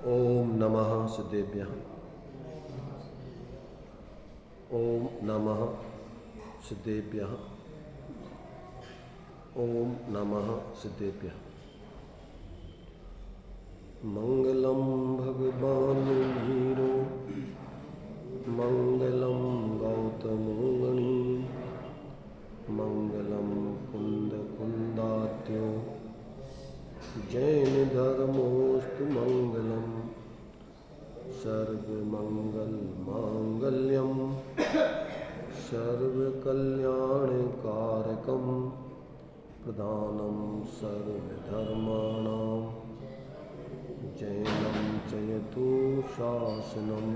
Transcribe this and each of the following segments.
ओम नमः सिद्धेभ्यः। ओम नमः सिद्धेभ्यः। ओम नमः सिद्धेभ्यः। मंगलम भगवान वीरो मंगलम गौतमो गणी मंगलम कुंद कुंदात्यो जैन धर्मोस्तु मंगलम सर्वमंगल मांगल्यम सर्वकल्याणकारकम प्रधानम सर्वधर्माणां जैनं जयतु शासनम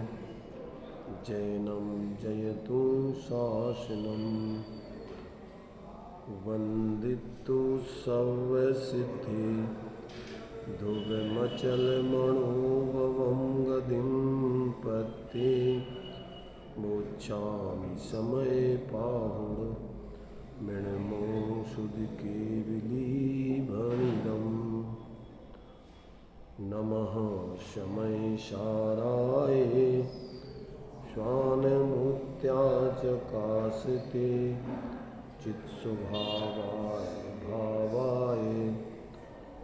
जैनं जयतु शासनम वंदितु सर्वसिद्धि ध्रुवमचलमणोभवं गतिं पत्ति मोक्षामि समये पाहुर मृणमो सुधकेवलीभणिदम् नमः शमय शाराय श्वानमुत्याचकाशिते चित्स्वभावाय भावाय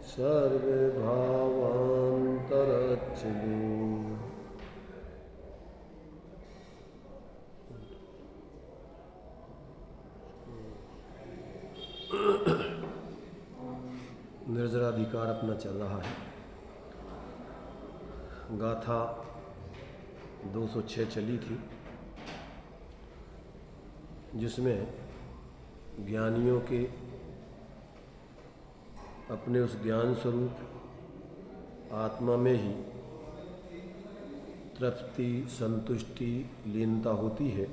सर्वभावान्तरच्छिने निर्जराधिकार अपना चल रहा है। गाथा 206 चली थी, जिसमें ज्ञानियों के अपने उस ज्ञान स्वरूप आत्मा में ही तृप्ति, संतुष्टि, लीनता होती है।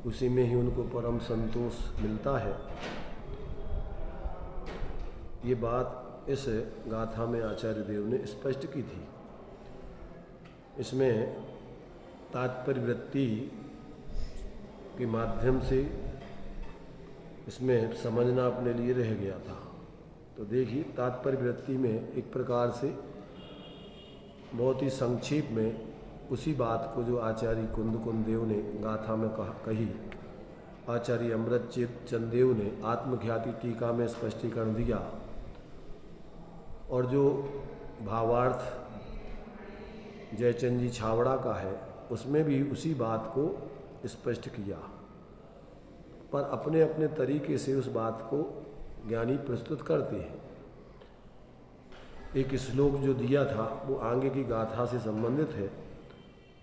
उसी में ही उनको परम संतोष मिलता है। ये बात इस गाथा में आचार्य देव ने स्पष्ट की थी। इसमें तात्पर्य वृत्ति के माध्यम से इसमें समझना अपने लिए रह गया था। तो देखिए, तात्पर्य वृत्ति में एक प्रकार से बहुत ही संक्षेप में उसी बात को जो आचार्य कुंद देव ने गाथा में कही, आचार्य अमृत चंदेव ने आत्मख्याति टीका में स्पष्टीकरण दिया, और जो भावार्थ जयचंद जी छावड़ा का है उसमें भी उसी बात को स्पष्ट किया, पर अपने अपने तरीके से उस बात को ज्ञानी प्रस्तुत करते हैं। एक श्लोक जो दिया था वो आगे की गाथा से संबंधित है,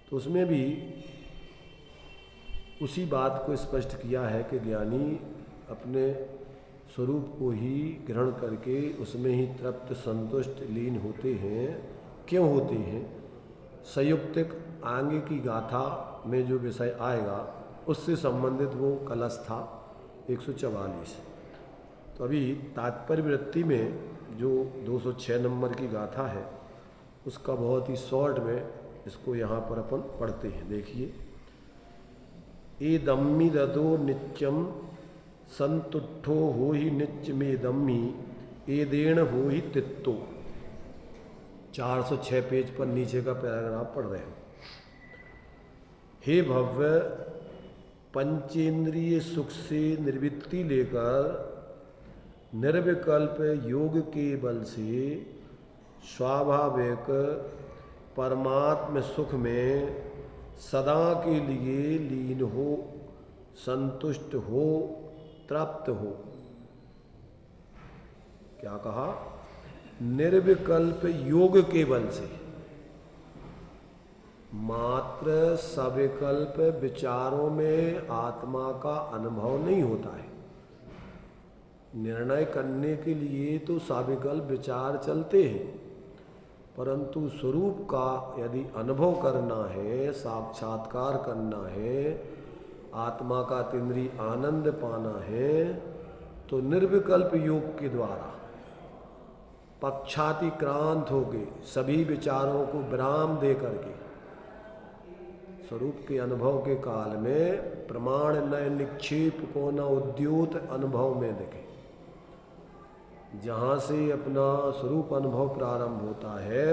तो उसमें भी उसी बात को स्पष्ट किया है कि ज्ञानी अपने स्वरूप को ही ग्रहण करके उसमें ही तृप्त, संतुष्ट, लीन होते हैं। क्यों होते हैं? संयुक्तिक आगे की गाथा में जो विषय आएगा उससे संबंधित वो कलश था 144। तो अभी तात्पर्य वृत्ति में जो 206 नंबर की गाथा है उसका बहुत ही शॉर्ट में इसको यहाँ पर अपन पढ़ते हैं। देखिए, ए दम्मी रदो नित्यम संतुट्ठो हो ही नित्य में दम्मी एदेण हो ही तित्तो। 406 पेज पर नीचे का पैराग्राफ पढ़ रहे हैं। हे भव्य, पंचेंद्रिय सुख से निर्वृत्ति लेकर निर्विकल्प योग के बल से स्वाभाविक परमात्म सुख में सदा के लिए लीन हो, संतुष्ट हो, तृप्त हो। क्या कहा? निर्विकल्प योग के बल से। मात्र सविकल्प विचारों में आत्मा का अनुभव नहीं होता है। निर्णय करने के लिए तो सविकल्प विचार चलते हैं, परंतु स्वरूप का यदि अनुभव करना है, साक्षात्कार करना है, आत्मा का तीव्र आनंद पाना है, तो निर्विकल्प योग के द्वारा पक्षातिक्रांत होके सभी विचारों को विराम दे करके स्वरूप के अनुभव के काल में प्रमाण न निक्षेप को न उद्योत अनुभव में देखे। जहाँ से अपना स्वरूप अनुभव प्रारंभ होता है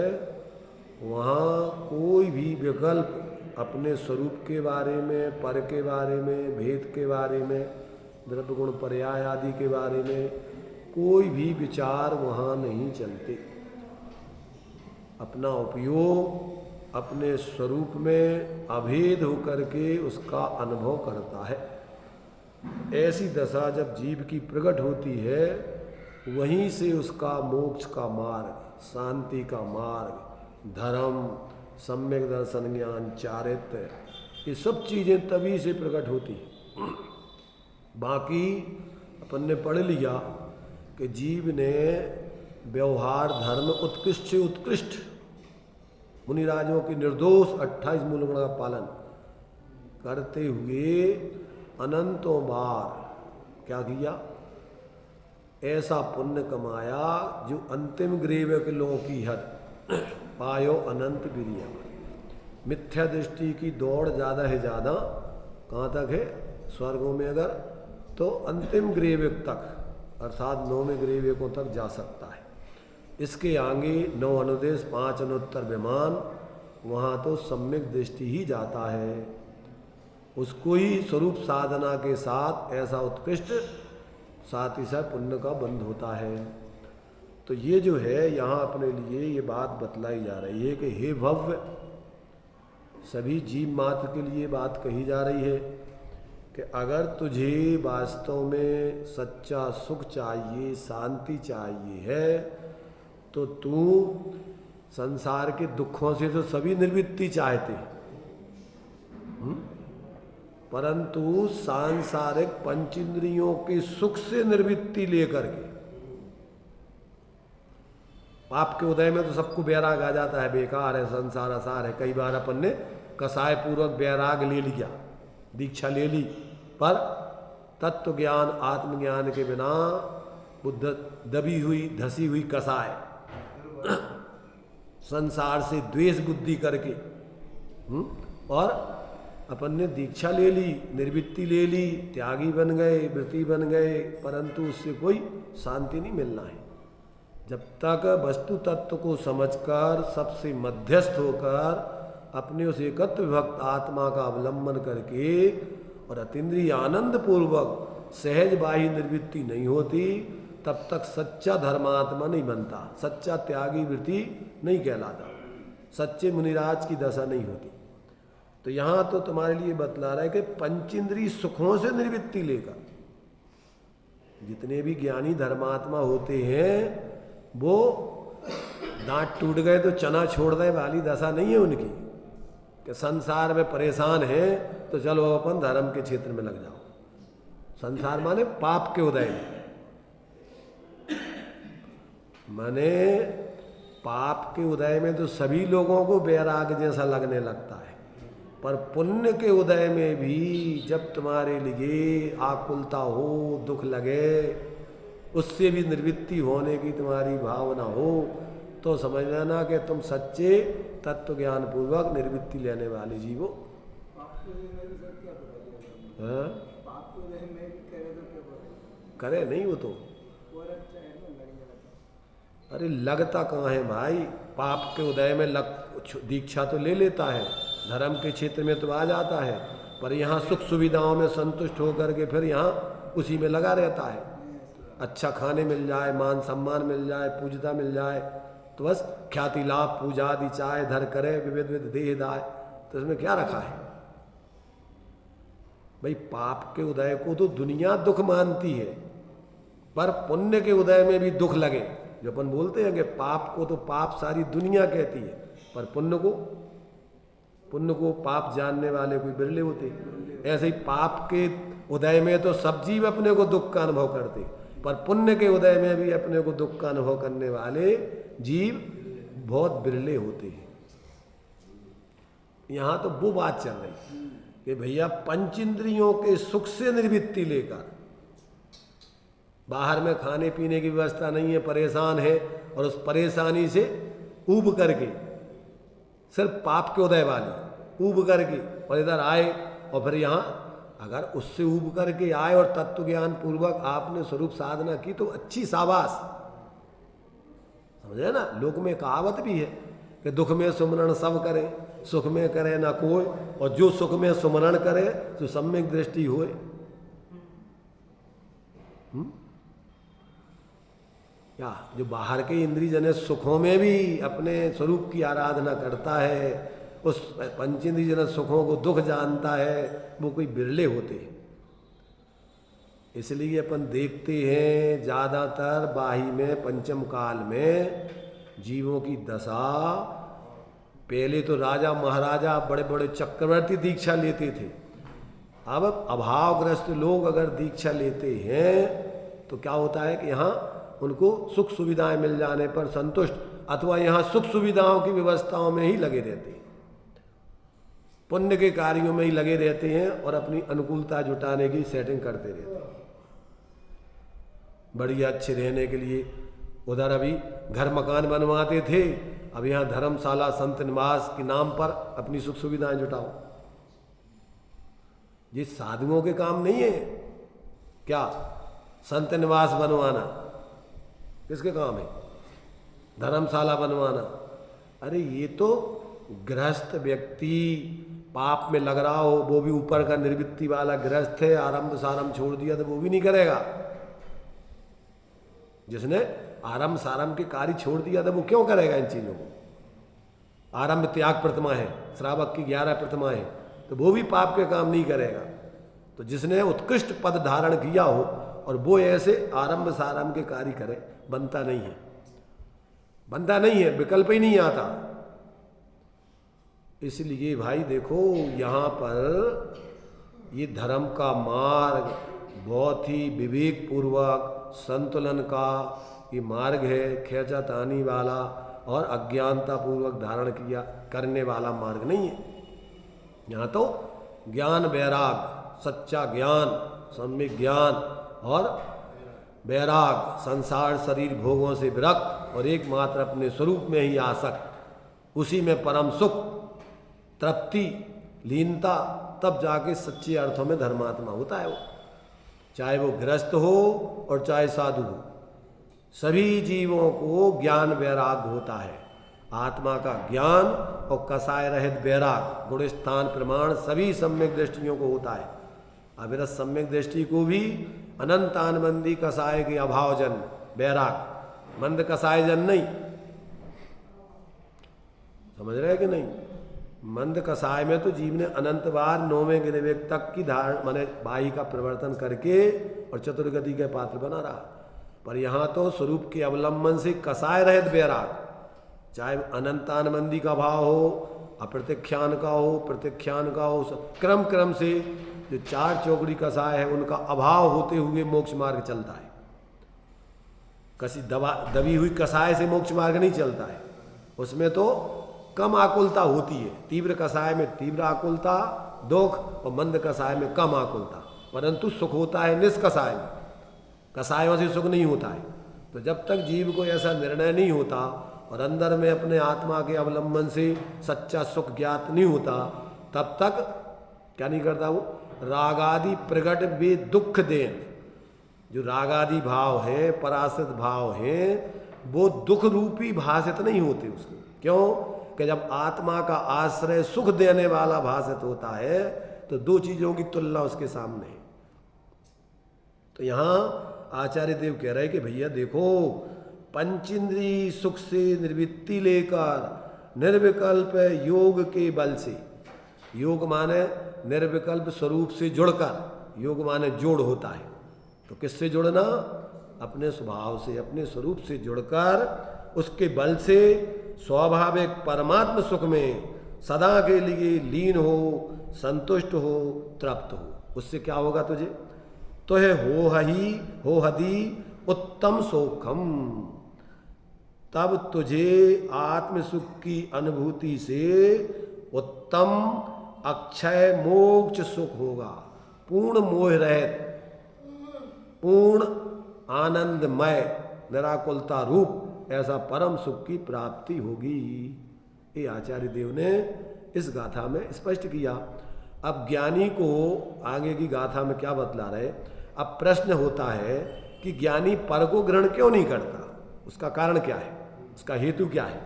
वहाँ कोई भी विकल्प अपने स्वरूप के बारे में, पर के बारे में, भेद के बारे में, द्रव्य गुण पर्याय आदि के बारे में कोई भी विचार वहाँ नहीं चलते। अपना उपयोग अपने स्वरूप में अभेद होकर के उसका अनुभव करता है। ऐसी दशा जब जीव की प्रकट होती है, वहीं से उसका मोक्ष का मार्ग, शांति का मार्ग, धर्म, सम्यक दर्शन, ज्ञान, चारित्र्य, ये सब चीज़ें तभी से प्रकट होती हैं। बाकी अपन ने पढ़ लिया कि जीव ने व्यवहार धर्म उत्कृष्ट से उत्कृष्ट मुनिराजों की निर्दोष 28 मूलगुण का पालन करते हुए अनंतों बार क्या किया, ऐसा पुण्य कमाया जो अंतिम ग्रेव के लोगों की हद पायो अनंत वीर्य। मिथ्या दृष्टि की दौड़ ज़्यादा है, ज़्यादा कहाँ तक है, स्वर्गों में अगर तो अंतिम ग्रेविक तक अर्थात 9वें ग्रेविकों तक जा सकता है। इसके आगे 9 अनुदेश 5 अनुत्तर विमान, वहाँ तो सम्यक दृष्टि ही जाता है। उसको ही स्वरूप साधना के साथ ऐसा उत्कृष्ट साथ ही साथ पुण्य का बंध होता है। तो ये जो है यहाँ अपने लिए ये बात बतलाई जा रही है कि हे भव्य, सभी जीव मात्र के लिए बात कही जा रही है कि अगर तुझे वास्तव में सच्चा सुख चाहिए, शांति चाहिए है, तो तू संसार के दुखों से तो सभी निवृत्ति चाहते, परंतु सांसारिक पंचेंद्रियों के सुख से निवृत्ति लेकर के, आपके उदय में तो सबको बैराग आ जाता है, बेकार है, संसार असार है। कई बार अपन ने कसाय पूर्वक बैराग ले लिया, दीक्षा ले ली, पर तत्व ज्ञान आत्मज्ञान के बिना बुद्ध दबी हुई धसी हुई कसाय संसार से द्वेष बुद्धि करके और अपन ने दीक्षा ले ली, निर्वृत्ति ले ली, त्यागी बन गए, वृत्ति बन गए, परंतु उससे कोई शांति नहीं मिलना है। जब तक वस्तु तत्व को समझकर सबसे मध्यस्थ होकर अपने उस एकत्व विभक्त आत्मा का अवलंबन करके और अतीन्द्रिय आनंद पूर्वक सहज बाह्य निर्वृत्ति नहीं होती, तब तक सच्चा धर्मात्मा नहीं बनता, सच्चा त्यागी वृत्ति नहीं कहलाता, सच्चे मुनिराज की दशा नहीं होती। तो यहाँ तो तुम्हारे लिए बतला रहा है कि पंचेंद्रिय सुखों से निर्वृत्ति लेकर जितने भी ज्ञानी धर्मात्मा होते हैं, वो दांत टूट गए तो चना छोड़ दे वाली दशा नहीं है उनकी, कि संसार में परेशान है तो चलो अपन धर्म के क्षेत्र में लग जाओ। संसार माने पाप के उदय में, माने पाप के उदय में तो सभी लोगों को बैराग जैसा लगने लगता है, पर पुण्य के उदय में भी जब तुम्हारे लिए आकुलता हो, दुख लगे, उससे भी निवृत्ति होने की तुम्हारी भावना हो, तो समझ लेना कि तुम सच्चे तत्व ज्ञान पूर्वक निवृत्ति लेने वाले जीव हो। करे नहीं वो तो, अरे लगता कहाँ है भाई, पाप के उदय में दीक्षा तो ले लेता है, धर्म के क्षेत्र में तो आ जाता है, पर यहाँ सुख सुविधाओं में संतुष्ट होकर के फिर यहाँ उसी में लगा रहता है। अच्छा खाने मिल जाए, मान सम्मान मिल जाए, पूजता मिल जाए, तो बस ख्याति लाभ पूजा आदि चाहे धर करे, विविध विध देह दाय, तो इसमें क्या रखा है भाई। पाप के उदय को तो दुनिया दुख मानती है, पर पुण्य के उदय में भी दुख लगे, जो अपन बोलते हैं कि पाप को तो पाप सारी दुनिया कहती है, पर पुण्य को पाप जानने वाले कोई बिरले होते। ऐसे ही पाप के उदय में तो सब जीव अपने को दुख का अनुभव करते, पर पुण्य के उदय में भी अपने को दुख का अनुभव करने वाले जीव बहुत बिरले होते हैं। यहाँ तो वो बात चल रही कि भैया पंचेंद्रियों के सुख से निवृत्ति लेकर, बाहर में खाने पीने की व्यवस्था नहीं है, परेशान है, और उस परेशानी से ऊब करके, सिर्फ पाप के उदय वाली ऊब करके और इधर आए, और फिर यहाँ अगर उससे ऊब करके आए और तत्व ज्ञान पूर्वक आपने स्वरूप साधना की तो अच्छी शाबाश, समझे ना। लोक में कहावत भी है कि कि दुख में सुमरण सब करे, सुख में करे ना कोई, और जो सुख में सुमरण करे तो सम्यक दृष्टि होए। क्या जो बाहर के इंद्रिय जने सुखों में भी अपने स्वरूप की आराधना करता है, उस पंचेंद्रिय जन सुखों को दुख जानता है, वो कोई बिरले होते हैं। इसलिए अपन देखते हैं ज्यादातर बाही में पंचम काल में जीवों की दशा, पहले तो राजा महाराजा बड़े बड़े चक्रवर्ती दीक्षा लेते थे, अब अभावग्रस्त लोग अगर दीक्षा लेते हैं तो क्या होता है कि यहाँ उनको सुख सुविधाएं मिल जाने पर संतुष्ट, अथवा यहाँ सुख सुविधाओं की व्यवस्थाओं में ही लगे रहते हैं, पुण्य के कार्यों में ही लगे रहते हैं और अपनी अनुकूलता जुटाने की सेटिंग करते रहते हैं, बढ़िया अच्छे रहने के लिए। उधर अभी घर मकान बनवाते थे, अब यहाँ धर्मशाला संत निवास के नाम पर अपनी सुख सुविधाएं जुटाओ। ये साधुओं के काम नहीं है क्या? संत निवास बनवाना किसके काम है? धर्मशाला बनवाना। अरे ये तो गृहस्थ व्यक्ति पाप में लग रहा हो, वो भी ऊपर का निर्वृत्ति वाला गृहस्थ है, आरंभ सारंभ छोड़ दिया तो वो भी नहीं करेगा। जिसने आरंभ सारंभ के कार्य छोड़ दिया था वो क्यों करेगा इन चीजों को? आरंभ त्याग प्रतिमा है, श्रावक की 11 प्रतिमा है, तो वो भी पाप के काम नहीं करेगा। तो जिसने उत्कृष्ट पद धारण किया हो और वो ऐसे आरंभ सारंभ के कार्य करे, बनता नहीं है, बनता नहीं है, विकल्प ही नहीं आता। इसलिए भाई देखो यहाँ पर ये धर्म का मार्ग बहुत ही विवेक पूर्वक संतुलन का ये मार्ग है, खेचातानी वाला और अज्ञानता पूर्वक धारण किया करने वाला मार्ग नहीं है। यहाँ तो ज्ञान वैराग, सच्चा ज्ञान, सम्यक ज्ञान और वैराग, संसार शरीर भोगों से विरक्त और एकमात्र अपने स्वरूप में ही आसक्त, उसी में परम सुख, तृप्ति, लीनता, तब जाके सच्चे अर्थों में धर्मात्मा होता है वो। चाहे वो गृहस्थ हो और चाहे साधु हो, सभी जीवों को ज्ञान वैराग होता है। आत्मा का ज्ञान और कसाय रहित वैराग, गुण स्थान प्रमाण सभी सम्यक दृष्टियों को होता है। अविरत सम्यक दृष्टि को भी अनंतानबंदी कसाय के अभावजन वैराग, मंद कसाय जन नहीं। समझ रहे कि नहीं? मंद कसाय में तो जीव ने अनंत बार 9वें गिरवेक तक की धारण माने बाई का परिवर्तन करके और चतुर्गति के पात्र बना रहा। पर यहाँ तो स्वरूप के अवलंबन से कसाय रहित वैराग, चाहे अनंतानबंदी का भाव हो, अप्रत्यख्यान का हो, प्रत्यख्यान का हो, क्रम क्रम से जो 4 चौकड़ी कसाय है उनका अभाव होते हुए मोक्ष मार्ग चलता है। कसी दबी हुई कसाय से मोक्ष मार्ग नहीं चलता है, उसमें तो कम आकुलता होती है। तीव्र कसाय में तीव्र आकुलता, दुख, और मंद कसाय में कम आकुलता, परंतु सुख होता है निष्कसाय में, कसायों से सुख नहीं होता है। तो जब तक जीव को ऐसा निर्णय नहीं होता और अंदर में अपने आत्मा के अवलंबन से सच्चा सुख ज्ञात नहीं होता, तब तक क्या नहीं करता वो? रागादि प्रगट वे दुख देन, जो रागादि भाव है, पराश्रित भाव है, वो दुख रूपी भाषित नहीं होते उसको। क्यों? कि जब आत्मा का आश्रय सुख देने वाला भाषित होता है तो 2 चीजों की तुलना उसके सामने है। तो यहाँ आचार्य देव कह रहे कि भैया देखो, पंचेंद्रिय सुख से निवृत्ति लेकर निर्विकल्प योग के बल से, योग माने निर्विकल्प स्वरूप से जुड़कर, योग माने जोड़ होता है, तो किससे जुड़ना? अपने स्वभाव से, अपने स्वरूप से जुड़कर उसके बल से स्वाभाविक परमात्म सुख में सदा के लिए लीन हो, संतुष्ट हो, तृप्त हो। उससे क्या होगा तुझे? तो है हो हदी उत्तम सोखम, तब तुझे आत्म सुख की अनुभूति से उत्तम अक्षय मोक्ष सुख होगा। पूर्ण मोह रहित, पूर्ण आनंदमय, निराकुलता रूप ऐसा परम सुख की प्राप्ति होगी। ये आचार्य देव ने इस गाथा में स्पष्ट किया। अब ज्ञानी को आगे की गाथा में क्या बतला रहे? अब प्रश्न होता है कि ज्ञानी पर को ग्रहण क्यों नहीं करता, उसका कारण क्या है, उसका हेतु क्या है?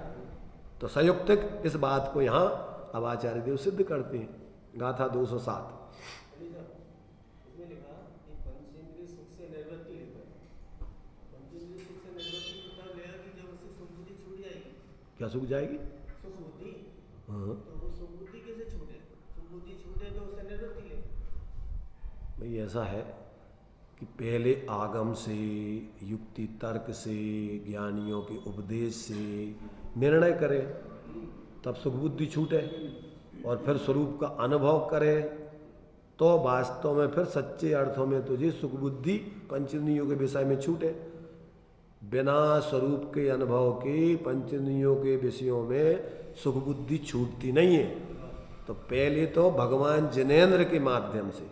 तो संयुक्तिक इस बात को यहाँ अब आचार्य देव सिद्ध करते हैं। गाथा 207। क्या सूख जाएगी? हाँ, भाई ऐसा है कि पहले आगम से, युक्ति तर्क से, ज्ञानियों के उपदेश से निर्णय करे, तब सुख बुद्धि छूटे, और फिर स्वरूप का अनुभव करे, तो वास्तव में फिर सच्चे अर्थों में तुझे सुख बुद्धि पंचेंद्रियों के विषय में छूटे। बिना स्वरूप के अनुभव के पंचेंद्रियों के विषयों में सुख बुद्धि छूटती नहीं है। तो पहले तो भगवान जिनेंद्र के माध्यम से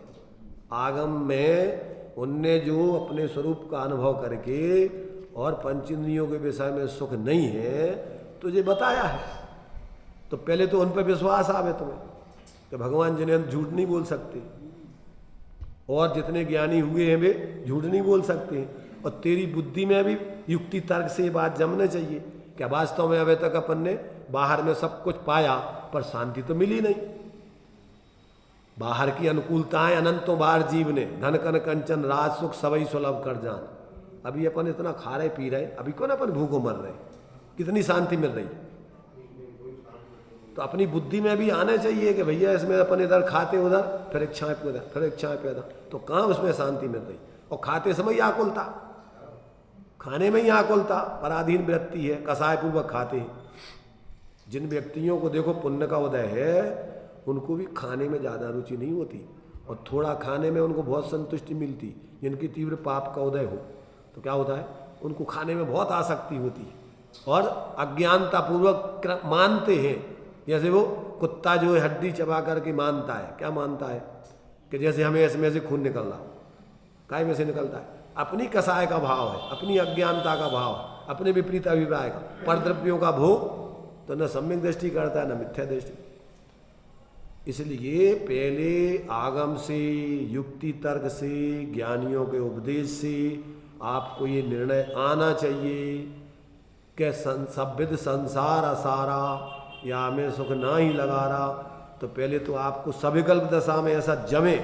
आगम में उनने जो अपने स्वरूप का अनुभव करके और पंचेंद्रियों के विषय में सुख नहीं है तुझे बताया है, तो पहले तो उन पर विश्वास आवे तुम्हें कि भगवान जिनेंद्र झूठ नहीं बोल सकते, और जितने ज्ञानी हुए हैं वे झूठ नहीं बोल सकते हैं। और तेरी बुद्धि में भी युक्ति तर्क से ये बात जमने चाहिए कि वास्तव में अभी तक अपन ने बाहर में सब कुछ पाया पर शांति तो मिली नहीं। बाहर की अनुकूलताएं अनंतों बार जीव ने, धन कन कंचन राज सुख सबई सुलभ कर जान। अभी अपन इतना खा रहे पी रहे, अभी कौन अपन भूखों मर रहे, कितनी शांति मिल रही। तो अपनी बुद्धि में भी आना चाहिए कि भैया इसमें अपन इधर खाते उधर, फिर इच्छाएं पैदा, फिर इच्छाएं पैदा, तो कहाँ उसमें शांति मिल रही। और खाते समय आकुलता, खाने में ही आकुलता, पराधीन वृत्ति है, कसाय पूर्वक खाते हैं। जिन व्यक्तियों को देखो पुण्य का उदय है उनको भी खाने में ज़्यादा रुचि नहीं होती, और थोड़ा खाने में उनको बहुत संतुष्टि मिलती। जिनकी तीव्र पाप का उदय हो तो क्या होता है, उनको खाने में बहुत आसक्ति होती है और अज्ञानता पूर्वक मानते हैं। जैसे वो कुत्ता जो है हड्डी चबा करके मानता है, क्या मानता है कि जैसे हमें इसमें से खून निकल रहा हो। काय में से निकलता है? अपनी कसाय का भाव है, अपनी अज्ञानता का भाव है, अपने विपरीत अभिप्राय का, परद्रव्यों का भोग, तो न सम्यक दृष्टि करता है न मिथ्या दृष्टि। इसलिए पहले आगम से, युक्ति तर्क से, ज्ञानियों के उपदेश से आपको ये निर्णय आना चाहिए कि सभ्यद संसार असारा, या में सुख ना ही लगा रहा। तो पहले तो आपको सविकल्प दशा में ऐसा जमे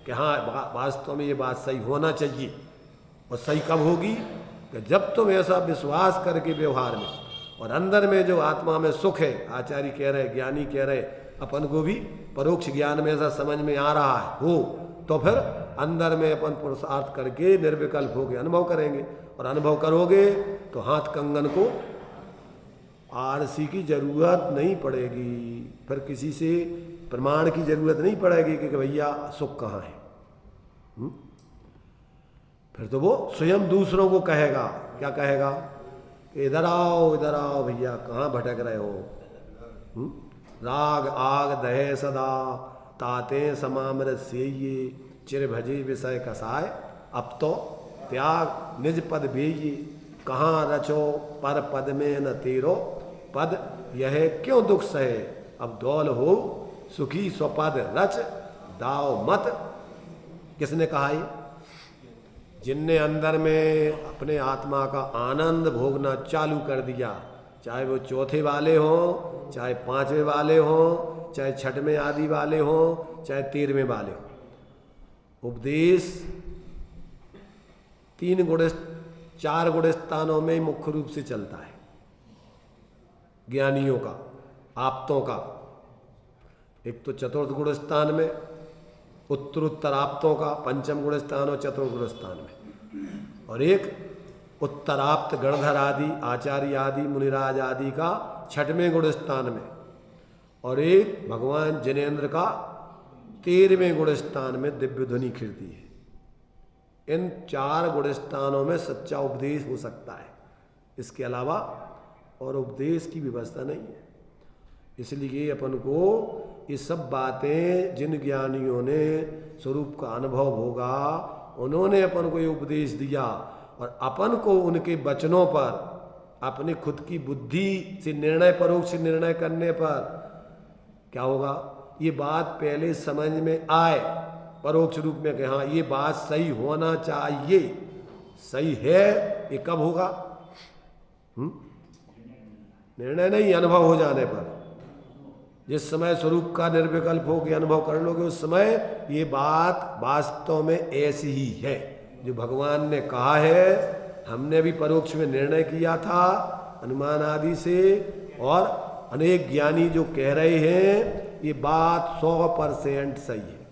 कि हाँ वास्तव में ये बात सही होना चाहिए। और सही कब होगी कि जब तुम ऐसा विश्वास करके व्यवहार में और अंदर में जो आत्मा में सुख है, आचार्य कह रहे, ज्ञानी कह रहे, अपन को भी परोक्ष ज्ञान में ऐसा समझ में आ रहा है हो, तो फिर अंदर में अपन पुरुषार्थ करके निर्विकल्प होकर अनुभव करेंगे। और अनुभव करोगे तो हाथ कंगन को आरसी की जरूरत नहीं पड़ेगी, फिर किसी से प्रमाण की जरूरत नहीं पड़ेगी कि भैया सुख कहाँ है। फिर तो वो स्वयं दूसरों को कहेगा, क्या कहेगा, इधर आओ भैया, कहाँ भटक रहे हो। राग आग दहे सदा ताते समामृत से ये चिर भजे विषय कसाय, अब तो त्याग निज पद भेजिए, कहाँ रचो पर पद में न तेरो पद, यह क्यों दुख सहे, अब दौल हो सुखी स्वपद रच दाव मत। किसने कहा ये? जिनने अंदर में अपने आत्मा का आनंद भोगना चालू कर दिया, चाहे वो चौथे वाले हों, चाहे पांचवें वाले हों, चाहे छठवें आदि वाले हों, चाहे 13वें वाले हों। उपदेश 4 गुण स्थानों में मुख्य रूप से चलता है ज्ञानियों का, आप्तों का। एक तो चतुर्थ गुण स्थान में, उत्तरोत्तर आप्तों का 5म गुण स्थान और चतुर्थ गुण स्थान में, और एक उत्तराप्त गणधर आदि, आचार्य आदि, मुनिराज आदि का 6वें गुण स्थान में, और एक भगवान जिनेंद्र का 13वें गुण स्थान में दिव्य ध्वनि खिड़ती है। इन 4 गुण स्थानों में सच्चा उपदेश हो सकता है, इसके अलावा और उपदेश की व्यवस्था नहीं है। इसलिए अपन को ये सब बातें जिन ज्ञानियों ने स्वरूप का अनुभव होगा उन्होंने अपन को ये उपदेश दिया, और अपन को उनके वचनों पर अपने खुद की बुद्धि से निर्णय, परोक्ष निर्णय करने पर क्या होगा, ये बात पहले समझ में आए परोक्ष रूप में कि हाँ ये बात सही होना चाहिए, सही है। ये कब होगा? निर्णय नहीं, अनुभव हो जाने पर। जिस समय स्वरूप का निर्विकल्प हो के अनुभव कर लोगे उस समय ये बात वास्तव में ऐसी ही है जो भगवान ने कहा है। हमने भी परोक्ष में निर्णय किया था अनुमान आदि से, और अनेक ज्ञानी जो कह रहे हैं ये बात 100% सही है।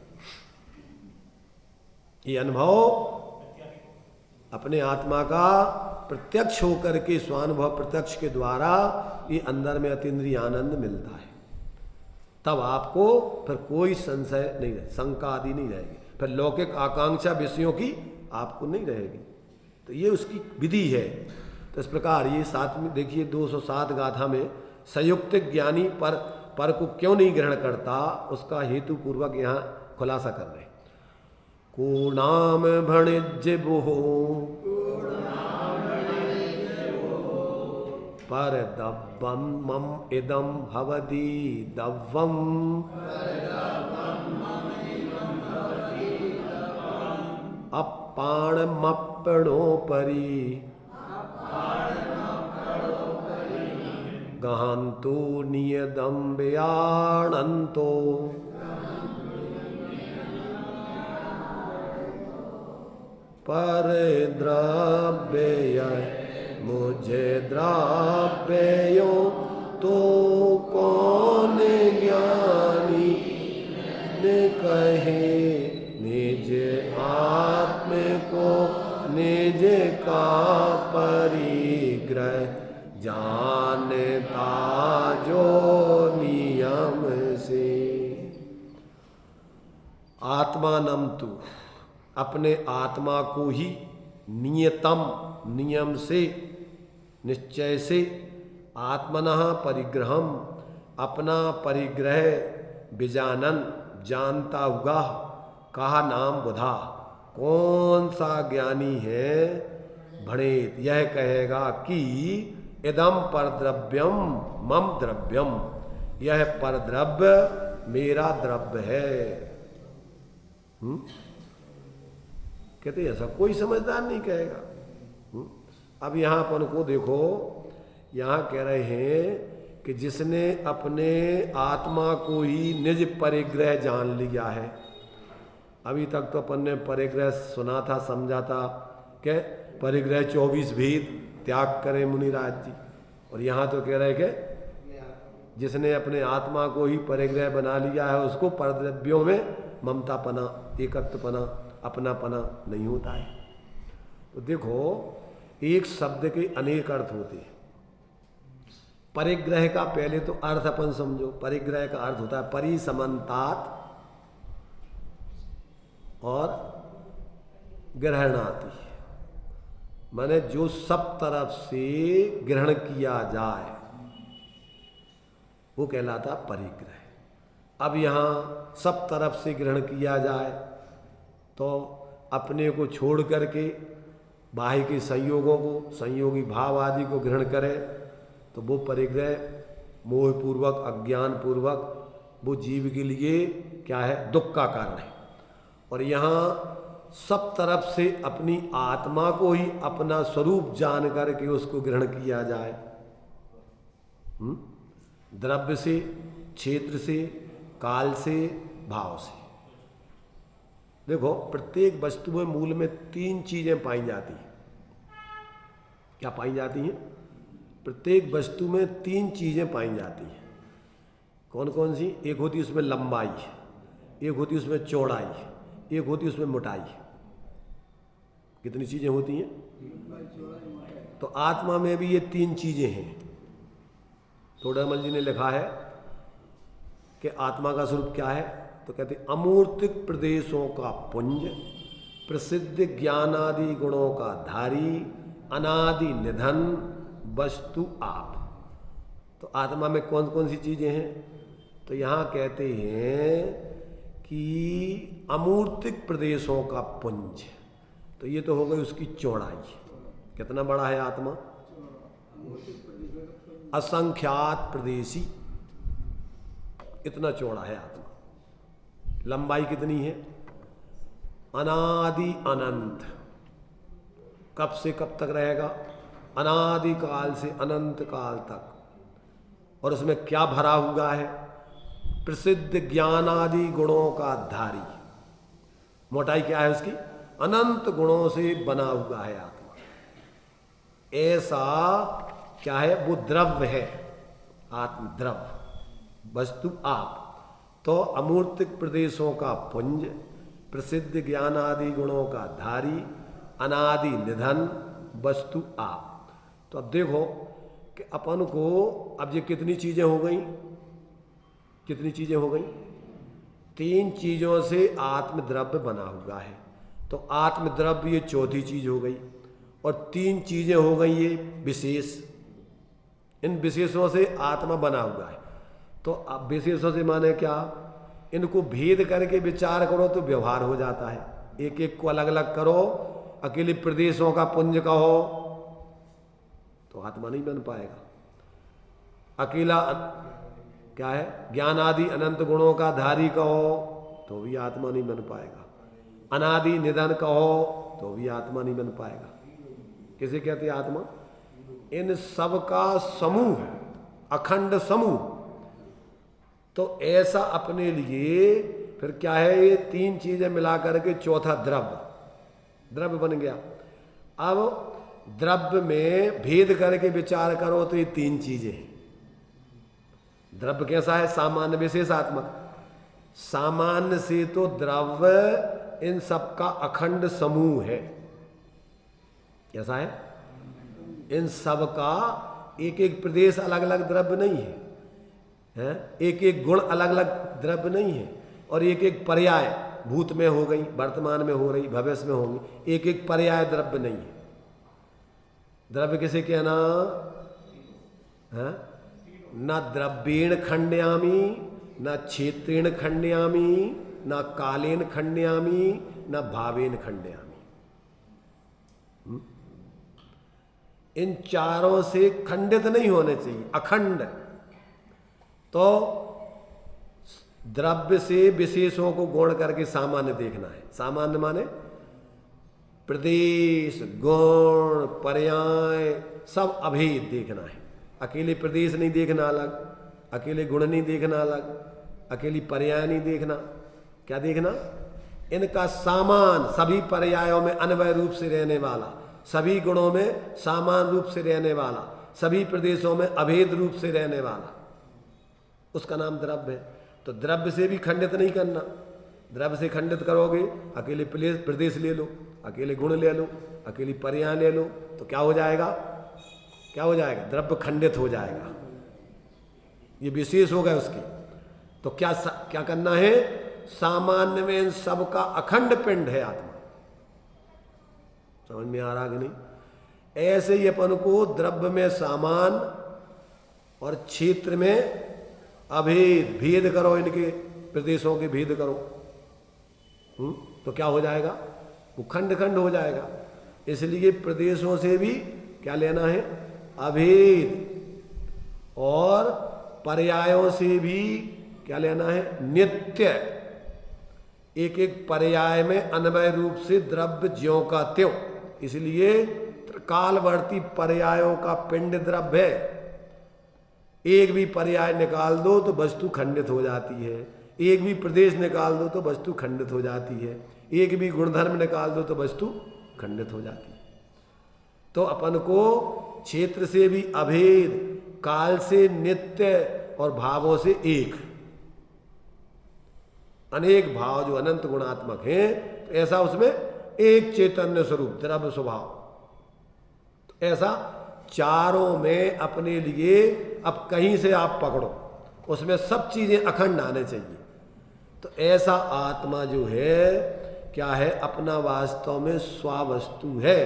ये अनुभव अपने आत्मा का प्रत्यक्ष होकर के स्वानुभव प्रत्यक्ष के द्वारा ये अंदर में अतीन्द्रिय आनंद मिलता है। तब आपको फिर कोई संशय नहीं रहे, शंका आदि नहीं रहेगी, फिर लौकिक आकांक्षा विषयों की आपको नहीं रहेगी। तो ये उसकी विधि है। तो इस प्रकार ये साथ में देखिए 207 गाथा में संयुक्त ज्ञानी पर को क्यों नहीं ग्रहण करता उसका हेतु पूर्वक यहाँ खुलासा कर रहे। को नाम भणिज्य बुहो पर दब्बम मम इदम भवदी दव्वम अप्पाणमप्पणोपरि गहंतो नियदम्बयाणन्तो पर द्रव्य मुझे द्रव्यो तो कौन ज्ञानी ने कहे निज आत्म को निज का परिग्रह जानता जो नियम से। आत्मानम तु अपने आत्मा को ही नियतम नियम से निश्चय से आत्मनः परिग्रहम अपना परिग्रह विजानन जानता हुआ कहा नाम बुधा कौन सा ज्ञानी है भणेत यह कहेगा कि इदम परद्रव्यम मम द्रव्यम यह परद्रव्य मेरा द्रव्य है। कहते ऐसा कोई समझदार नहीं कहेगा। अब यहाँ अपन को देखो, यहाँ कह रहे हैं कि जिसने अपने आत्मा को ही निज परिग्रह जान लिया है। अभी तक तो अपन ने परिग्रह सुना था, समझा था कि परिग्रह 24 भेद त्याग करें मुनिराज जी, और यहाँ तो कह रहे कि जिसने अपने आत्मा को ही परिग्रह बना लिया है उसको परद्रव्यों में ममतापना एकत्वपना अपनापना नहीं होता है। तो देखो एक शब्द के अनेक अर्थ होते हैं। परिग्रह का पहले तो अर्थ अपन समझो। परिग्रह का अर्थ होता है परिसमन्तात और ग्रहणाति, माने जो सब तरफ से ग्रहण किया जाए वो कहलाता परिग्रह। अब यहाँ सब तरफ से ग्रहण किया जाए तो अपने को छोड़ करके बाह्य के संयोगों को संयोगी भाव आदि को ग्रहण करे तो वो परिग्रह मोहपूर्वक अज्ञान पूर्वक वो जीव के लिए क्या है, दुख का कारण है। और यहाँ सब तरफ से अपनी आत्मा को ही अपना स्वरूप जान करके उसको ग्रहण किया जाए। द्रव्य से, क्षेत्र से, काल से, भाव से। देखो प्रत्येक वस्तु में मूल में 3 चीजें पाई जाती हैं। क्या पाई जाती हैं? प्रत्येक वस्तु में 3 चीजें पाई जाती हैं। कौन कौन सी? एक होती है उसमें लंबाई, एक होती है उसमें चौड़ाई, एक होती है उसमें मोटाई। कितनी चीजें होती हैं? तो आत्मा में भी ये 3 चीजें हैं। तोड़ामल जी ने लिखा है कि आत्मा का स्वरूप क्या है, तो कहते अमूर्तिक प्रदेशों का पुंज, प्रसिद्ध ज्ञानादि गुणों का धारी, अनादि निधन वस्तु आप। तो आत्मा में कौन कौन सी चीजें हैं? तो यहाँ कहते हैं कि अमूर्तिक प्रदेशों का पुंज, तो ये तो हो गई उसकी चौड़ाई। कितना बड़ा है आत्मा? असंख्यात प्रदेशी, इतना चौड़ा है आत्मा। लंबाई कितनी है? अनादि अनंत, कब से कब तक रहेगा? अनादि काल से अनंत काल तक। और उसमें क्या भरा हुआ है? प्रसिद्ध ज्ञान आदि गुणों का धारी। मोटाई क्या है उसकी? अनंत गुणों से बना हुआ है आत्मा। ऐसा क्या है? वो द्रव्य है, आत्म द्रव्य, वस्तु आप। तो अमूर्तिक प्रदेशों का पुंज, प्रसिद्ध ज्ञान आदि गुणों का धारी, अनादि निधन, वस्तु आप। तो अब देखो कि अपन को अब ये कितनी चीजें हो गई? कितनी चीजें हो गई? 3 चीजों से आत्मद्रव्य बना हुआ है। तो आत्मद्रव्य ये चौथी चीज हो गई, और 3 चीजें हो गई ये विशेष। इन विशेषों से आत्मा बना हुआ है। तो अब विशेषों से माने क्या? इनको भेद करके विचार करो तो व्यवहार हो जाता है। एक एक को अलग अलग करो, अकेले प्रदेशों का पुंज कहो तो आत्मा नहीं बन पाएगा। अकेला क्या है? ज्ञान आदि अनंत गुणों का धारी कहो तो भी आत्मा नहीं बन पाएगा। अनादि निधन कहो तो भी आत्मा नहीं बन पाएगा। किसे कहते हैं आत्मा? इन सब का समूह, अखंड समूह। तो ऐसा अपने लिए फिर क्या है? ये 3 चीजें मिला करके चौथा द्रव्य, द्रव्य बन गया। अब द्रव्य में भेद करके विचार करो तो ये 3 चीजें हैं। द्रव्य कैसा है? सामान्य विशेषात्मक। सामान्य से तो द्रव्य इन सब का अखंड समूह है। कैसा है? इन सब का एक एक प्रदेश अलग अलग द्रव्य नहीं है, हैं? एक एक गुण अलग अलग द्रव्य नहीं है, और एक एक पर्याय, भूत में हो गई, वर्तमान में हो रही, भविष्य में होंगी, एक एक पर्याय द्रव्य नहीं है। द्रव्य किसे कहना है? न द्रव्येण खंडयामी, न क्षेत्रेण खंडयामी, न कालेन खंडयामी, न भावेन खंडयामी। इन चारों से खंडित नहीं होने चाहिए, अखंड। तो द्रव्य से विशेषों को गुण करके सामान्य देखना है। सामान्य माने प्रदेश, गुण, पर्याय सब अभेद देखना है। अकेले प्रदेश नहीं देखना अलग, अकेले गुण नहीं देखना अलग, अकेली पर्याय नहीं देखना। क्या देखना? इनका सामान, सभी पर्यायों में अन्वय रूप से रहने वाला, सभी गुणों में सामान रूप से रहने वाला, सभी प्रदेशों में अभेद रूप से रहने वाला, उसका नाम द्रव्य है। तो द्रव्य से भी खंडित नहीं करना। द्रव्य से खंडित करोगे, अकेले प्रदेश ले लो, अकेले गुण ले लो, अकेली पर्याय ले लो, तो क्या हो जाएगा? क्या हो जाएगा? द्रव्य खंडित हो जाएगा, ये विशेष हो गए उसके। तो क्या करना है? सामान्य में इन सब का अखंड पिंड है आत्मा। समझ में आ रहा कि नहीं? ऐसे ही अपन को द्रव्य में सामान और क्षेत्र में अभेद, भेद करो, इनके प्रदेशों के भेद करो, तो क्या हो जाएगा? वो खंड खंड हो जाएगा। इसलिए प्रदेशों से भी क्या लेना है? अभेद। और पर्यायों से भी क्या लेना है? नित्य। एक एक पर्याय में अन्वय रूप से द्रव्य ज्यों का त्यों। इसलिए कालवर्ती पर्यायों का पिंड द्रव्य है। एक भी पर्याय निकाल दो तो वस्तु खंडित हो जाती है, एक भी प्रदेश निकाल दो तो वस्तु खंडित हो जाती है, एक भी गुणधर्म निकाल दो तो वस्तु खंडित हो जाती है। तो अपन को क्षेत्र से भी अभेद, काल से नित्य और भावों से एक, अनेक भाव जो अनंत गुणात्मक हैं, तो ऐसा उसमें एक चैतन्य स्वरूप द्रव्य स्वभाव। तो ऐसा चारों में अपने लिए अब कहीं से आप पकड़ो, उसमें सब चीजें अखंड आने चाहिए। तो ऐसा आत्मा जो है क्या है? अपना वास्तव में स्वावस्तु है।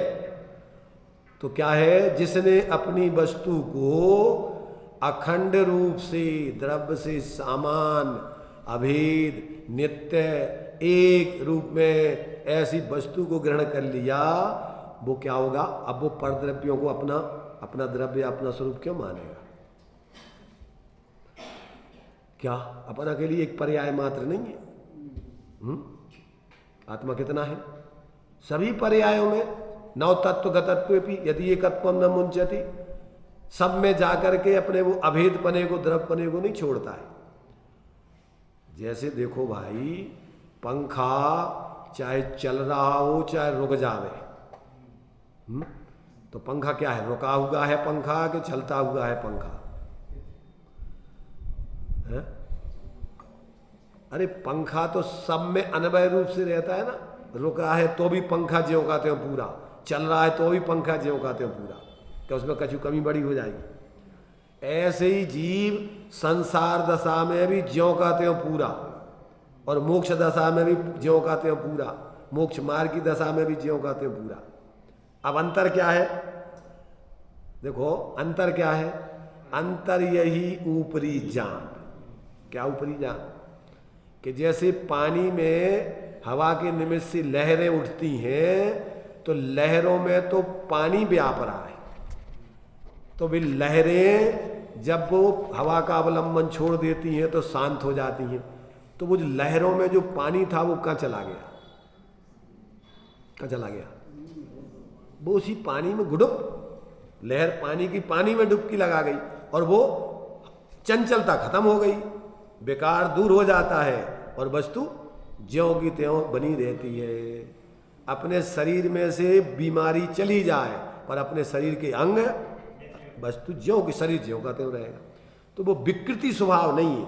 तो क्या है? जिसने अपनी वस्तु को अखंड रूप से द्रव्य से सामान, अभेद, नित्य, एक रूप में ऐसी वस्तु को ग्रहण कर लिया, वो क्या होगा? अब वो परद्रव्यों को अपना द्रव्य, अपना स्वरूप क्यों मानेगा? क्या अपना के लिए एक पर्याय मात्र नहीं है? आत्मा कितना है? सभी पर्यायों में नव तत्व गतत्व भी यदि एकत्वम न मुंचति, सब में जाकर के अपने वो अभेद पने को, द्रव पने को नहीं छोड़ता है। जैसे देखो भाई, पंखा चाहे चल रहा हो चाहे रुक जावे, तो पंखा क्या है? रुका हुआ है पंखा कि चलता हुआ है पंखा? है? अरे पंखा तो सब में अनवय रूप से रहता है ना। रुका है तो भी पंखा ज्यों का त्यों पूरा, चल रहा है तो भी पंखा ज्यों का त्यों पूरा। क्या उसमें कछु कमी बड़ी हो जाएगी? ऐसे ही जीव संसार दशा में भी ज्यों का त्यों पूरा, और मोक्ष दशा में भी ज्यों का त्यों पूरा, मोक्ष मार्ग की दशा में भी ज्यों का त्यों पूरा। अब अंतर क्या है? देखो अंतर क्या है? अंतर यही ऊपरी जान। क्या ऊपरी जान? कि जैसे पानी में हवा के निमित्त से लहरें उठती हैं, तो लहरों में तो पानी व्याप रहा है, तो भी लहरें जब वो हवा का अवलंबन छोड़ देती हैं तो शांत हो जाती हैं। तो वो जो लहरों में जो पानी था वो कहाँ चला गया? कहाँ चला गया? वो उसी पानी में गुडुप, लहर पानी की पानी में डुबकी लगा गई और वो चंचलता खत्म हो गई, बेकार दूर हो जाता है और वस्तु ज्यों की त्यों बनी रहती है। अपने शरीर में से बीमारी चली जाए पर अपने शरीर के अंग वस्तु ज्यों की, शरीर ज्यों का त्यों रहेगा। तो वो विकृति स्वभाव नहीं है।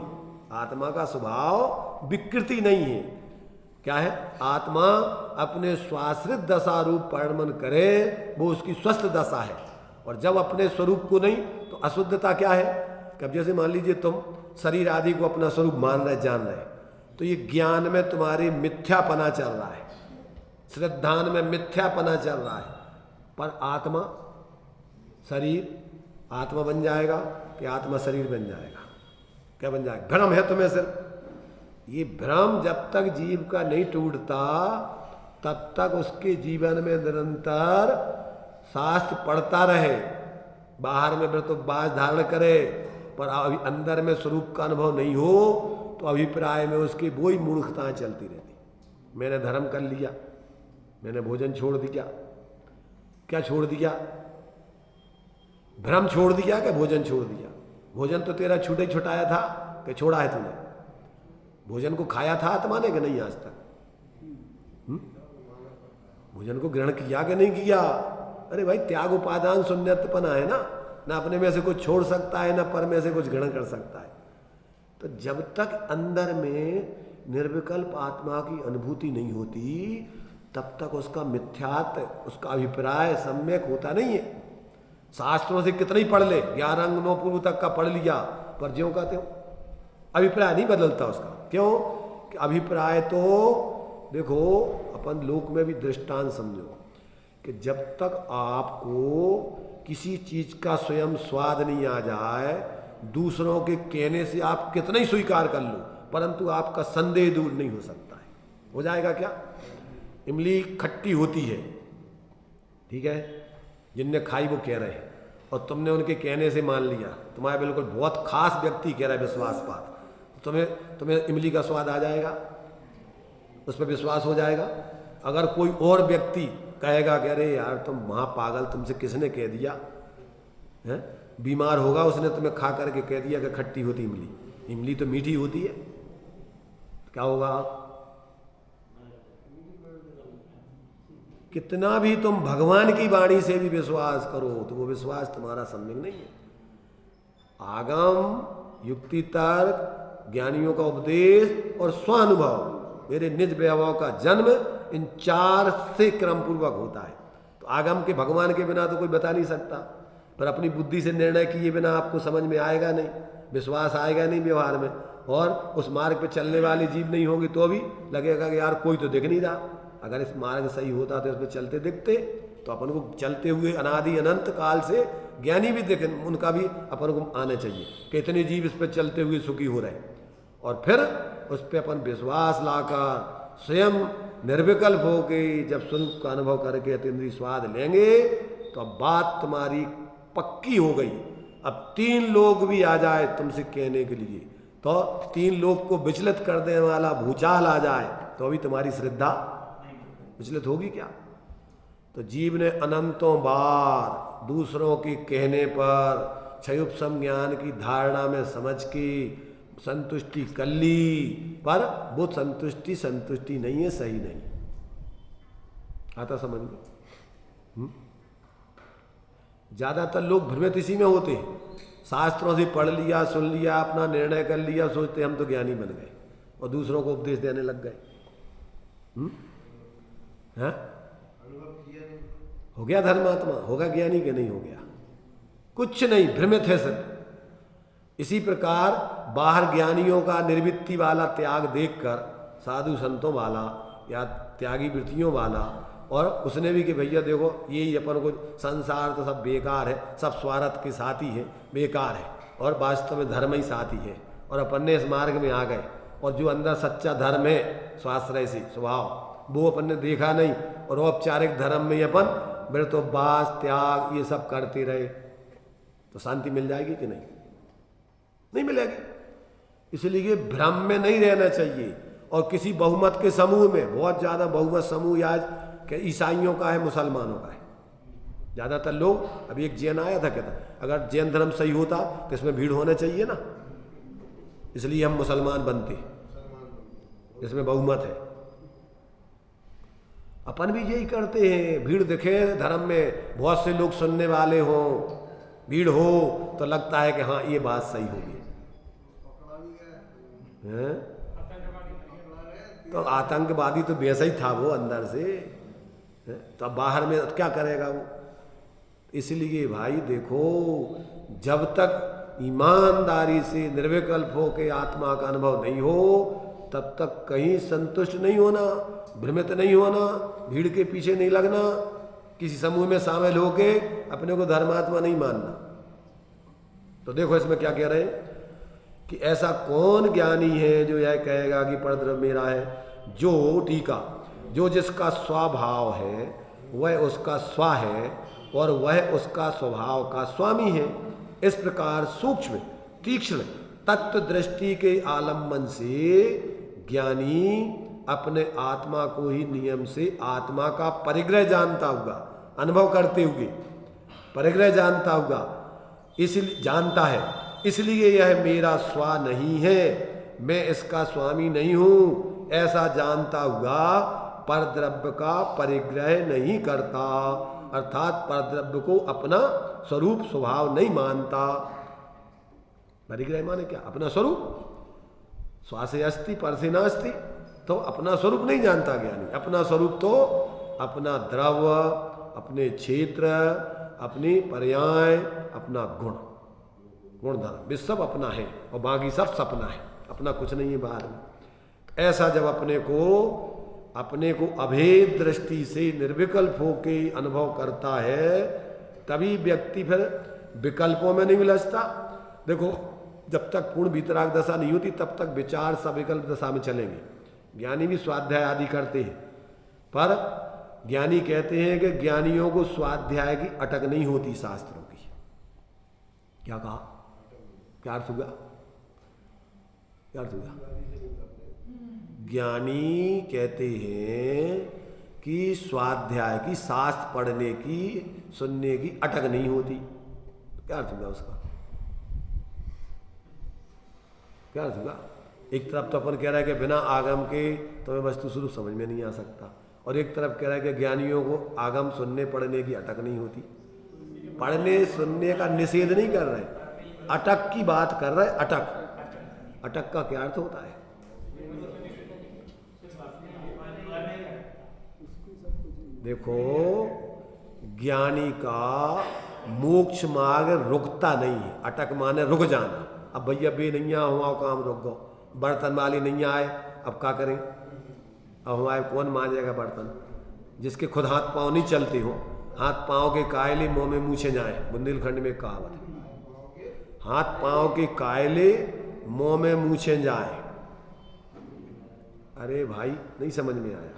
आत्मा का स्वभाव विकृति नहीं है। क्या है? आत्मा अपने स्वाश्रित दशा रूप परिणमन करे, वो उसकी स्वस्थ दशा है। और जब अपने स्वरूप को नहीं, तो अशुद्धता क्या है? कब जैसे मान लीजिए तुम शरीर आदि को अपना स्वरूप मान रहे, जान रहे, तो ये ज्ञान में तुम्हारी मिथ्यापना चल रहा है, श्रद्धान में मिथ्यापना चल रहा है। पर आत्मा, शरीर आत्मा बन जाएगा कि आत्मा शरीर बन जाएगा? क्या बन जाएगा? भ्रम है तुम्हें सिर्फ। ये भ्रम जब तक जीव का नहीं टूटता तब तक उसके जीवन में निरंतर शास्त्र पढ़ता रहे, बाहर में व्रत उपवास धारण करे, पर अभी अंदर में स्वरूप का अनुभव नहीं हो तो अभिप्राय में उसकी वही मूर्खताएं चलती रहती। मैंने धर्म कर लिया, मैंने भोजन छोड़ दिया। क्या छोड़ दिया? भ्रम छोड़ दिया कि भोजन छोड़ दिया? भोजन तो तेरा छूटे छुटाया था कि छोड़ा है तूने? भोजन को खाया था आत्मा ने कि नहीं आज तक? भोजन को ग्रहण किया कि नहीं किया? अरे भाई, त्याग उपादान शून्यतपना है ना अपने में से कुछ छोड़ सकता है, ना पर में से कुछ ग्रहण कर सकता है। तो जब तक अंदर में निर्विकल्प आत्मा की अनुभूति नहीं होती तब तक उसका मिथ्यात्व, उसका अभिप्राय सम्यक होता नहीं है। शास्त्रों से कितना ही पढ़ ले, 11 अंग 9 पूर्व तक का पढ़ लिया, पर ज्यों का त्यों अभिप्राय नहीं बदलता उसका। क्यों? कि अभिप्राय तो देखो, अपन लोक में भी दृष्टांत समझो कि जब तक आपको किसी चीज का स्वयं स्वाद नहीं आ जाए, दूसरों के कहने से आप कितना ही स्वीकार कर लो, परंतु आपका संदेह दूर नहीं हो सकता है। हो जाएगा क्या? इमली खट्टी होती है, ठीक है, जिनने खाई वो कह रहे हैं, और तुमने उनके कहने से मान लिया, तुम्हारा बिल्कुल बहुत खास व्यक्ति कह रहा है विश्वासपात, तुम्हें इमली का स्वाद आ जाएगा, उस पर विश्वास हो जाएगा। अगर कोई और व्यक्ति कहेगा कि अरे यार तुम महापागल, तुमसे किसने कह दिया है, बीमार होगा उसने तुम्हें खा करके कह दिया कि खट्टी होती इमली, इमली तो मीठी होती है, क्या होगा? कितना भी तुम भगवान की वाणी से भी विश्वास करो तो वो विश्वास तुम्हारा सम्यक नहीं है। आगम, युक्ति, तर्क, ज्ञानियों का उपदेश और स्वानुभव, मेरे निज वैभव का जन्म, इन 4 से क्रम पूर्वक होता है। तो आगम के, भगवान के बिना तो कोई बता नहीं सकता, पर अपनी बुद्धि से निर्णय किए बिना आपको समझ में आएगा नहीं, विश्वास आएगा नहीं व्यवहार में, और उस मार्ग पे चलने वाले जीव नहीं होंगे तो भी लगेगा कि यार कोई तो दिख नहीं रहा। अगर इस मार्ग सही होता तो इसमें चलते दिखते, तो अपन को चलते हुए अनादि अनंत काल से ज्ञानी भी देखें, उनका भी अपन को आना चाहिए कि इतने जीव इस पर चलते हुए सुखी हो रहे हैं। और फिर उस पर अपन विश्वास लाकर स्वयं निर्विकल्प होके जब स्वरूप का अनुभव करके अतीन्द्रिय स्वाद लेंगे तो अब बात तुम्हारी पक्की हो गई। अब 3 लोग भी आ जाए तुमसे कहने के लिए, तो 3 लोग को विचलित कर देने वाला भूचाल आ जाए तो अभी तुम्हारी श्रद्धा विचलित होगी क्या? तो जीव ने अनंतों बार दूसरों के कहने पर क्षयोपशम ज्ञान की धारणा में समझ के संतुष्टि कर ली, पर वो संतुष्टि नहीं है, सही नहीं। आता समझ में? ज्यादातर लोग भ्रमित इसी में होते हैं। शास्त्रों से पढ़ लिया, सुन लिया, अपना निर्णय कर लिया, सोचते हम तो ज्ञानी बन गए और दूसरों को उपदेश देने लग गए। हाँ? हो गया धर्मात्मा, होगा ज्ञानी के नहीं हो गया? कुछ नहीं, भ्रमित है सब। इसी प्रकार बाहर ज्ञानियों का निर्वृत्ति वाला त्याग देखकर, साधु संतों वाला या त्यागी वृत्तियों वाला, और उसने भी कि भैया देखो यही अपन को संसार तो सब बेकार है, सब स्वार्थ के साथी है, बेकार है, और वास्तव में धर्म ही साथी है, और अपन ने इस मार्ग में आ गए, और जो अंदर सच्चा धर्म है स्वाश्रय से स्वभाव, वो अपन ने देखा नहीं, और औपचारिक धर्म में अपन व्रतोपवास त्याग ये सब करते रहे, तो शांति मिल जाएगी कि नहीं? नहीं मिलेगी। इसलिए भ्रम में नहीं रहना चाहिए। और किसी बहुमत के समूह में, बहुत ज़्यादा बहुमत समूह आज के ईसाइयों का है, मुसलमानों का है ज़्यादातर लोग। अभी एक जैन आया था, कहता अगर जैन धर्म सही होता तो इसमें भीड़ होना चाहिए ना, इसलिए हम मुसलमान बनते, इसमें बहुमत है। अपन भी यही करते हैं, भीड़ दिखे धर्म में, बहुत से लोग सुनने वाले हों, भीड़ हो तो लगता है कि हाँ ये बात सही होगी। तो आतंकवादी तो वैसा ही था वो अंदर से, तो अब बाहर में क्या करेगा वो? इसलिए भाई देखो, जब तक ईमानदारी से निर्विकल्प हो के आत्मा का अनुभव नहीं हो, तब तक कहीं संतुष्ट नहीं होना, भ्रमित नहीं होना, भीड़ के पीछे नहीं लगना, किसी समूह में शामिल होके अपने को धर्मात्मा नहीं मानना। तो देखो इसमें क्या कह रहे हैं कि ऐसा कौन ज्ञानी है जो यह कहेगा कि परद्रव्य मेरा है, जो टीका, जो जिसका स्वभाव है वह उसका स्व है और वह उसका स्वभाव का स्वामी है। इस प्रकार सूक्ष्म तीक्ष्ण तत्व दृष्टि के आलम्बन से ज्ञानी अपने आत्मा को ही नियम से आत्मा का परिग्रह जानता होगा, अनुभव करते हुए परिग्रह जानता होगा, इसलिए जानता है, इसलिए यह मेरा स्व नहीं है, मैं इसका स्वामी नहीं हूं, ऐसा जानता हुआ परद्रव्य का परिग्रह नहीं करता, अर्थात परद्रव्य को अपना स्वरूप स्वभाव नहीं मानता। परिग्रह माने क्या? अपना स्वरूप, श्वासे अस्ति पर से नास्ति, तो अपना स्वरूप नहीं जानता ज्ञानी। अपना स्वरूप तो अपना द्रव्य, अपने क्षेत्र, अपनी पर्याय, अपना गुण, गुणधर्म, ये सब अपना है और बाकी सब सपना है, अपना कुछ नहीं है बाहर में। ऐसा जब अपने को अभेद दृष्टि से निर्विकल्प होके अनुभव करता है, तभी व्यक्ति फिर विकल्पों में नहीं उलझता। देखो जब तक पूर्ण वितराग दशा नहीं होती तब तक विचार सविकल्प दशा में चलेंगे। ज्ञानी भी स्वाध्याय आदि करते हैं, पर ज्ञानी कहते हैं कि ज्ञानियों को स्वाध्याय की अटक नहीं होती शास्त्रों की। क्या कहा? क्या अर्थ हुआ? क्या अर्थ हुआ? ज्ञानी कहते हैं कि स्वाध्याय की, शास्त्र पढ़ने की, सुनने की अटक नहीं होती। क्या अर्थ हुआ उसका? क्या अर्थ हुआ? एक तरफ तो अपन कह रहा है कि बिना आगम के तुम्हें वस्तु स्वरूप समझ में नहीं आ सकता, और एक तरफ कह रहा है कि ज्ञानियों को आगम सुनने पढ़ने की अटक नहीं होती। पढ़ने सुनने का निषेध नहीं कर रहे, अटक की बात कर रहे। अटक, अटक का क्या अर्थ होता है? देखो ज्ञानी का मोक्ष मार्ग रुकता नहीं है। अटक माने रुक जाना। अब भैया बे नैया हुआ काम रुक गो, बर्तन वाली नहीं आए, अब क्या करें? अब हमारे कौन मांजेगा बर्तन? जिसके खुद हाथ पांव नहीं चलते हो, हाथ पांव के कायले मुंह में मूछे जाए, बुंदेलखंड में कहावत है, हाथ पांव के कायले मुंह में मूछे जाए। अरे भाई नहीं समझ में आया।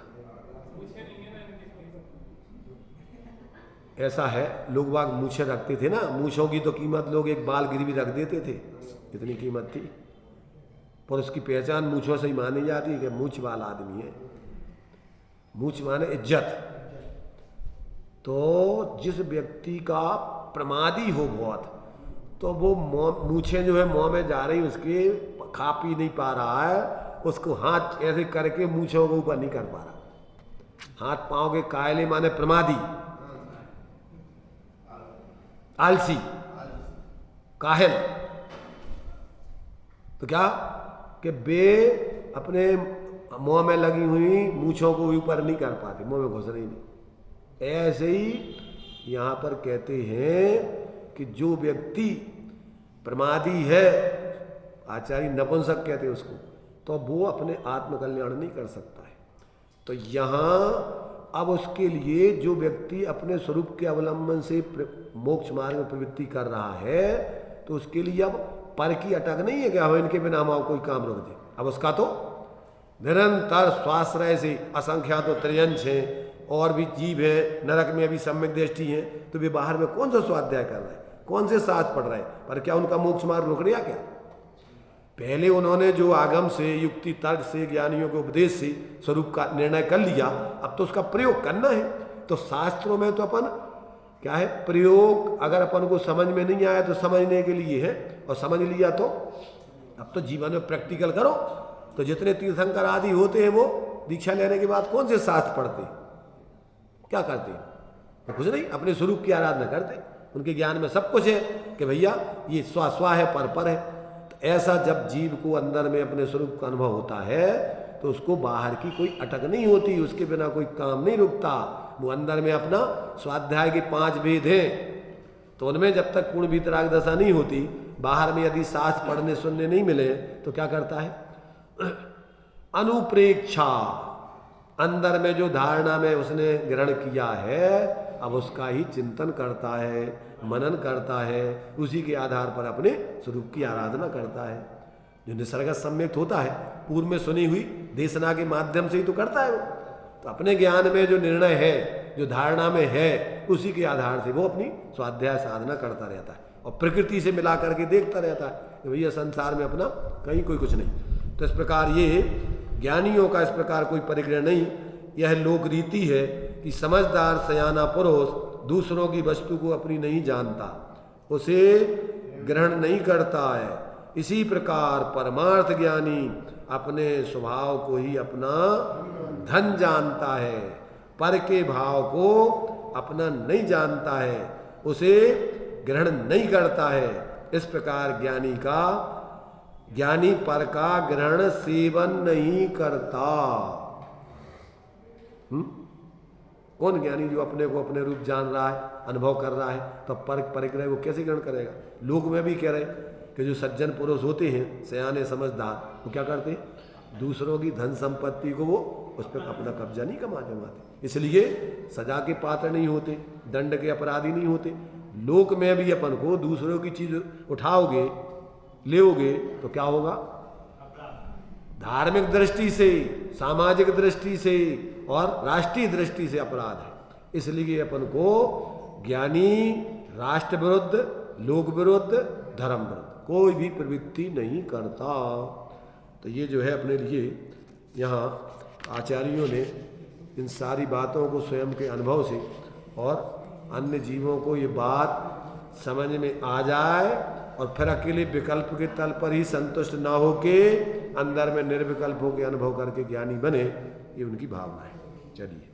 ऐसा है, लोग बाग मूछे रखते थे ना, मूछों की तो कीमत लोग एक बाल गिरवी रख देते थे, इतनी कीमत थी। पर उसकी पहचान मूछों से ही मानी जाती है कि मूछ वाला आदमी है। मूछ माने इज्जत। तो जिस व्यक्ति का प्रमादी हो बहुत, तो वो मूछें जो है मुंह में जा रही, उसके खा पी नहीं पा रहा है, उसको हाथ ऐसे करके मूछों के ऊपर नहीं कर पा रहा, हाथ पांव के कायले माने प्रमादी, आलसी, काहिल। तो क्या कि वे अपने मुंह में लगी हुई मूछों को ऊपर नहीं कर पाते, मुंह में घुस रही नहीं। ऐसे ही यहां पर कहते हैं कि जो व्यक्ति प्रमादी है, आचार्य नपुंसक कहते हैं उसको, तो वो अपने आत्मकल्याण नहीं कर सकता है। तो यहां अब उसके लिए जो व्यक्ति अपने स्वरूप के अवलंबन से मोक्ष मार्ग में प्रवृत्ति कर रहा है, तो उसके लिए अब पर की अटक नहीं है कि हम इनके बिना हम कोई काम रुक दे। अब उसका तो निरंतर स्वाश्रय से असंख्यात तो त्रियंश हैं, और भी जीव हैं, नरक में अभी सम्यक दृष्टि हैं, तो वे बाहर में कौन सा स्वाध्याय कर रहे हैं, कौन से शास्त्र पढ़ रहे हैं, पर क्या उनका मोक्ष मार्ग रुक गया क्या? पहले उन्होंने जो आगम से, युक्ति तर्क से, ज्ञानियों के उपदेश से स्वरूप का निर्णय कर लिया, अब तो उसका प्रयोग करना है। तो शास्त्रों में तो अपन क्या है, प्रयोग अगर अपन को समझ में नहीं आया तो समझने के लिए है, और समझ लिया तो अब तो जीवन में प्रैक्टिकल करो। तो जितने तीर्थंकर आदि होते हैं वो दीक्षा लेने के बाद कौन से शास्त्र पढ़ते, क्या करते हैं? तो कुछ नहीं, अपने स्वरूप की आराधना करते। उनके ज्ञान में सब कुछ है कि भैया ये स्वा स्वा है, पर है। तो ऐसा जब जीव को अंदर में अपने स्वरूप का अनुभव होता है, तो उसको बाहर की कोई अटक नहीं होती, उसके बिना कोई काम नहीं रुकता। वो अंदर में अपना स्वाध्याय के 5 भेद हैं, तो उनमें जब तक पूर्ण वितराग दशा नहीं होती, बाहर में यदि शास्त्र पढ़ने सुनने नहीं मिले, तो क्या करता है? अनुप्रेक्षा, अंदर में जो धारणा में उसने ग्रहण किया है, अब उसका ही चिंतन करता है, मनन करता है, उसी के आधार पर अपने स्वरूप की आराधना करता है। जो निसर्ग सम्यक्त होता है, पूर्व में सुनी हुई देशना के माध्यम से ही तो करता है वो। तो अपने ज्ञान में जो निर्णय है, जो धारणा में है, उसी के आधार से वो अपनी स्वाध्याय साधना करता रहता है, और प्रकृति से मिला करके देखता रहता है कि भैया संसार में अपना कहीं कोई कुछ नहीं। तो इस प्रकार ये ज्ञानियों का इस प्रकार कोई परिग्रह नहीं। यह लोक रीति है कि समझदार सयाना पुरुष दूसरों की वस्तु को अपनी नहीं जानता, उसे ग्रहण नहीं करता है। इसी प्रकार परमार्थ ज्ञानी अपने स्वभाव को ही अपना धन जानता है, पर के भाव को अपना नहीं जानता है, उसे ग्रहण नहीं करता है। इस प्रकार ज्ञानी पर का ग्रहण सेवन नहीं करता। कौन ज्ञानी? जो अपने को अपने रूप जान रहा है, अनुभव कर रहा है, तो परिग्रह को कैसे ग्रहण करेगा? लोग में भी कह रहे कि जो सज्जन पुरुष होते हैं, सयाने समझदार, वो क्या करते हैं? दूसरों की धन संपत्ति को वो उस पर अपना कब्जा नहीं जमाते, इसलिए सजा के पात्र नहीं होते, दंड के अपराधी नहीं होते। लोक में भी अपन को दूसरों की चीज उठाओगे, लेओगे, तो क्या होगा? धार्मिक दृष्टि से, सामाजिक दृष्टि से और राष्ट्रीय दृष्टि से अपराध है। इसलिए अपन को ज्ञानी राष्ट्र विरुद्ध, लोक विरुद्ध, धर्म विरुद्ध कोई भी प्रवृत्ति नहीं करता। तो ये जो है अपने लिए यहाँ आचार्यों ने इन सारी बातों को स्वयं के अनुभव से और अन्य जीवों को ये बात समझ में आ जाए, और फिर अकेले विकल्प के तल पर ही संतुष्ट ना होके अंदर में निर्विकल्प होकर अनुभव करके ज्ञानी बने, ये उनकी भावना है। चलिए।